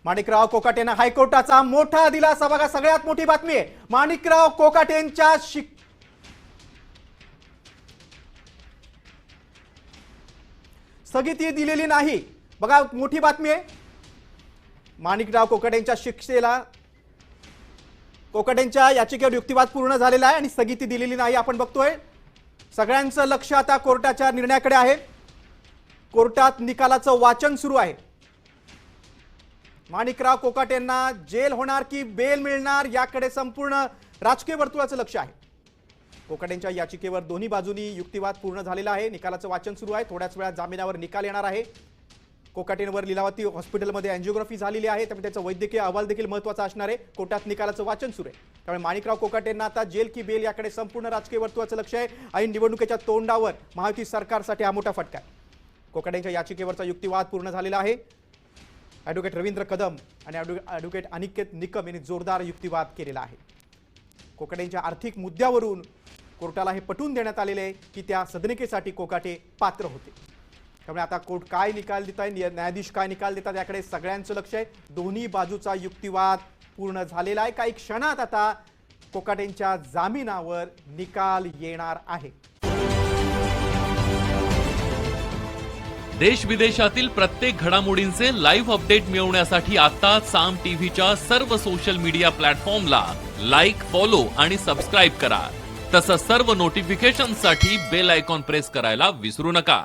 माणिकराव कोकाटेंना हायकोर्टाचा मोठा दिलासा बघा. सगळ्यात मोठी बातमी आहे. माणिकराव कोकाटेंच्या स्थगिती दिलेली नाही. बघा मोठी बातमी आहे. माणिकराव कोकाटेंच्या शिक्षेला कोकाटेंच्या याचिकेवर युक्तिवाद पूर्ण झालेला आहे आणि स्थगिती दिलेली नाही. आपण बघतोय सगळ्यांचं लक्ष आता कोर्टाच्या निर्णयाकडे आहे. कोर्टात निकालाचं वाचन सुरू आहे. माणिकराव कोकाटेंना जेल होणार की बेल मिळणार याकडे संपूर्ण राजकीय वर्तुळाचं लक्ष आहे. कोकाटेंच्या याचिकेवर दोन्ही बाजूंनी युक्तिवाद पूर्ण झालेला आहे. निकालाचं वाचन सुरू आहे. थोड्याच वेळात जामिनावर निकाल येणार आहे. कोकाटेंवर लीलावती हॉस्पिटलमध्ये अँजिओग्राफी झालेली आहे, त्यामुळे त्याचा वैद्यकीय अहवाल देखील महत्त्वाचा असणार आहे. कोर्टात निकालाचं वाचन सुरू आहे. त्यामुळे माणिकराव कोकाटेंना आता जेल की बेल याकडे संपूर्ण राजकीय वर्तुळाचं लक्ष आहे. ऐन निवडणुकीच्या तोंडावर महायुती सरकारसाठी हा मोठा फटका आहे. कोकाटेंच्या याचिकेवरचा युक्तिवाद पूर्ण झालेला आहे. ॲडव्होकेट रवींद्र कदम आणि ॲडव्होकेट अनिकेत निकम यांनी जोरदार युक्तिवाद केलेला आहे. कोकाटेंच्या आर्थिक मुद्द्यावरून कोर्टाला हे पटवून देण्यात आलेले आहे की त्या सदनिकेसाठी कोकाटे पात्र होते. त्यामुळे आता कोर्ट काय निकाल देत आहे, न्यायाधीश काय निकाल देतात याकडे सगळ्यांचं लक्ष आहे. दोन्ही बाजूचा युक्तिवाद पूर्ण झालेला आहे. काही क्षणात आता कोकाटेंच्या जामिनावर निकाल येणार आहे. देश विदेशातील प्रत्येक घडामोडींचे लाईव्ह अपडेट मिळवण्यासाठी आता साम टीव्हीच्या सर्व सोशल मीडिया प्लॅटफॉर्मला लाईक, फॉलो आणि सबस्क्राईब करा. तसंच सर्व नोटिफिकेशनसाठी बेल आयकॉन प्रेस करायला विसरू नका.